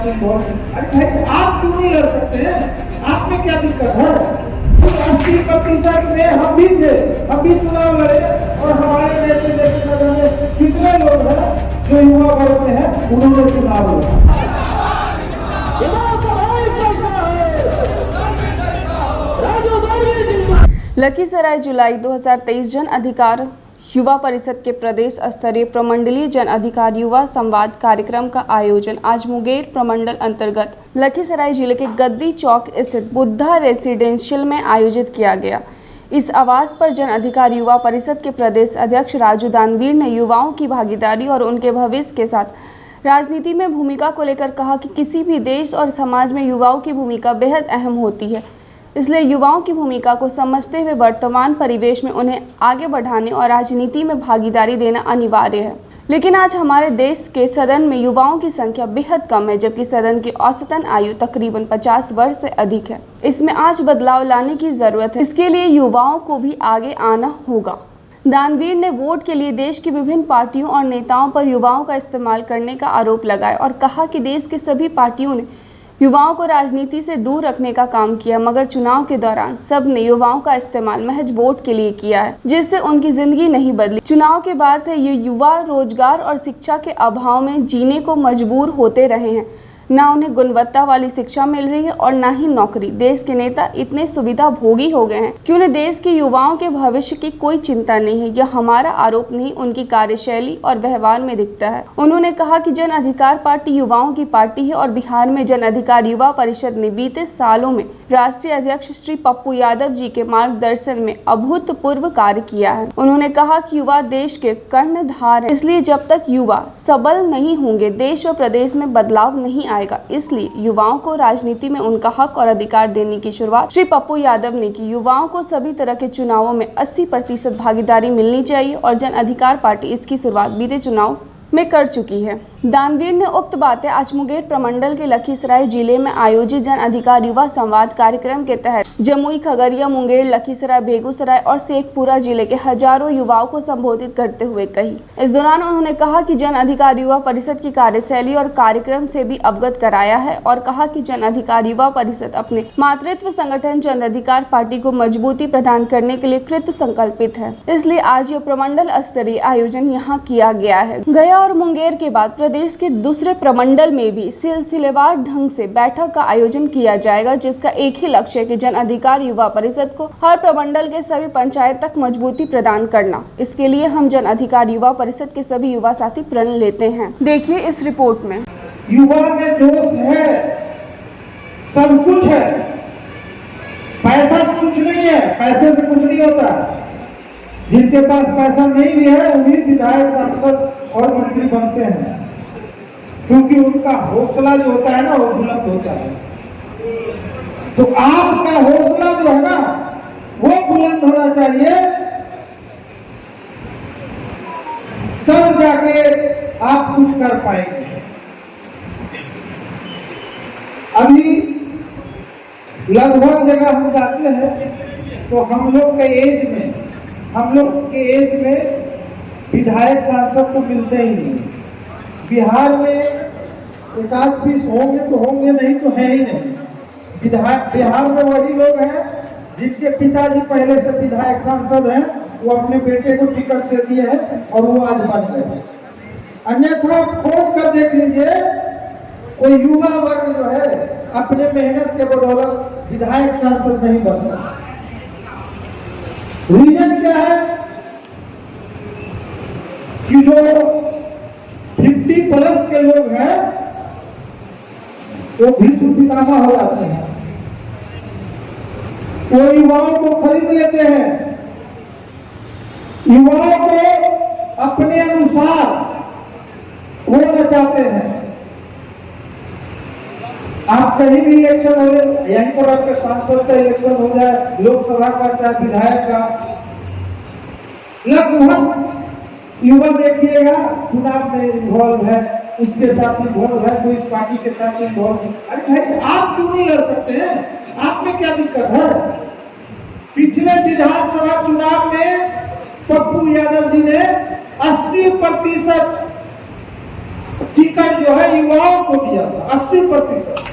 में वोट। अरे भाई आप क्यों नहीं लड़ सकते हैं? आप में क्या दिक्कत है? 80% में हम भी थे, हम भी चुनाव लड़े और हमारे नेता में कितने लोग हैं जो युवा वर्ग में हैं, उन्होंने चुनाव लड़ा। लखीसराय जुलाई 2023 जन अधिकार युवा परिषद के प्रदेश स्तरीय प्रमंडलीय जन अधिकार युवा संवाद कार्यक्रम का आयोजन आज मुंगेर प्रमंडल अंतर्गत लखीसराय जिले के गद्दी चौक स्थित बुद्धा रेसिडेंशियल में आयोजित किया गया। इस आवास पर जन अधिकार युवा परिषद के प्रदेश अध्यक्ष राजू दानवीर ने युवाओं की भागीदारी और उनके भविष्य के साथ राजनीति में भूमिका को लेकर कहा कि किसी भी देश और समाज में युवाओं की भूमिका बेहद अहम होती है, इसलिए युवाओं की भूमिका को समझते हुए वर्तमान परिवेश में उन्हें आगे बढ़ाने और राजनीति में भागीदारी देना अनिवार्य है। लेकिन आज हमारे देश के सदन में युवाओं की संख्या बेहद कम है, जबकि सदन की औसतन आयु तकरीबन 50 वर्ष से अधिक है। इसमें आज बदलाव लाने की जरूरत है, इसके लिए युवाओं को भी आगे आना होगा। दानवीर ने वोट के लिए देश की विभिन्न पार्टियों और नेताओं पर युवाओं का इस्तेमाल करने का आरोप लगाया और कहा कि देश के सभी पार्टियों ने युवाओं को राजनीति से दूर रखने का काम किया, मगर चुनाव के दौरान सब ने युवाओं का इस्तेमाल महज वोट के लिए किया है, जिससे उनकी जिंदगी नहीं बदली। चुनाव के बाद से ये युवा रोजगार और शिक्षा के अभाव में जीने को मजबूर होते रहे हैं। ना उन्हें गुणवत्ता वाली शिक्षा मिल रही है और ना ही नौकरी। देश के नेता इतने सुविधा भोगी हो गए हैं कि उन्हें देश के युवाओं के भविष्य की कोई चिंता नहीं है। यह हमारा आरोप नहीं, उनकी कार्यशैली और व्यवहार में दिखता है। उन्होंने कहा कि जन अधिकार पार्टी युवाओं की पार्टी है और बिहार में जन अधिकार युवा परिषद ने बीते सालों में राष्ट्रीय अध्यक्ष श्री पप्पू यादव जी के मार्गदर्शन में अभूतपूर्व कार्य किया है। उन्होंने कहा कि युवा देश के कर्णधार है, इसलिए जब तक युवा सबल नहीं होंगे देश व प्रदेश में बदलाव नहीं आएगा। इसलिए युवाओं को राजनीति में उनका हक और अधिकार देने की शुरुआत श्री पप्पू यादव ने की। युवाओं को सभी तरह के चुनावों में 80% भागीदारी मिलनी चाहिए और जन अधिकार पार्टी इसकी शुरुआत बीते चुनाव में कर चुकी है। दानवीर ने उक्त बातें आज मुंगेर प्रमंडल के लखीसराय जिले में आयोजित जन अधिकार युवा संवाद कार्यक्रम के तहत जमुई, खगड़िया, मुंगेर, लखीसराय, बेगूसराय और शेखपुरा जिले के हजारों युवाओं को संबोधित करते हुए कही। इस दौरान उन्होंने कहा कि जन अधिकार युवा परिषद की कार्यशैली और कार्यक्रम से भी अवगत कराया है और कहा कि जन अधिकार युवा परिषद अपने मातृत्व संगठन जन अधिकार पार्टी को मजबूती प्रदान करने के लिए कृत संकल्पित है, इसलिए आज यह प्रमंडल स्तरीय आयोजन यहाँ किया गया है। गया और मुंगेर के बाद प्रदेश के दूसरे प्रमंडल में भी सिलसिलेवार ढंग से बैठक का आयोजन किया जाएगा, जिसका एक ही लक्ष्य है कि जन अधिकार युवा परिषद को हर प्रमंडल के सभी पंचायत तक मजबूती प्रदान करना। इसके लिए हम जन अधिकार युवा परिषद के सभी युवा साथी प्रण लेते हैं। देखिए इस रिपोर्ट में। युवा में जोश है, सब कुछ है, पैसा कुछ नहीं है, पैसे से कुछ नहीं होता। जिनके पास पैसा नहीं भी है उन्हीं विधायक, सांसद और मंत्री बनते हैं, क्योंकि उनका हौसला जो होता है ना वो बुलंद होता है। तो आपका हौसला जो है ना वो बुलंद होना चाहिए, तब जाके आप कुछ कर पाएंगे। अभी लगभग जगह हम जाते हैं तो हम लोग के एज में विधायक सांसद तो मिलते ही नहीं। बिहार में एक आध पीस होंगे तो होंगे, नहीं तो है ही नहीं। बिहार में वही लोग हैं जिनके पिताजी पहले से विधायक सांसद हैं, वो अपने बेटे को टिकट दे दिए हैं और वो आज बन गए। अन्यथा खोज कर देख लीजिए, कोई युवा वर्ग जो है अपने मेहनत के बदौलत विधायक सांसद नहीं बन सकता। रीजन क्या है कि जो 50+ के लोग हैं वो भीष्म पितामह हो जाते हैं, वो युवाओं को खरीद लेते हैं, युवाओं को अपने अनुसार होना चाहते हैं। आप कहीं भी इलेक्शन हो जाए, यहीं पर आपके सांसद का इलेक्शन हो जाए, लोकसभा का चाहे विधायक का, लगभग युवा देखिएगा चुनाव में इन्वॉल्व है, उसके साथ इन्वॉल्व है, कोई इस पार्टी के साथ इन्वॉल्व है। अरे भाई आप क्यों नहीं लड़ सकते हैं? आप में क्या दिक्कत है? पिछले विधानसभा चुनाव में पप्पू यादव जी ने 80% टिकट जो है युवाओं को दिया था 80%।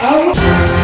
अब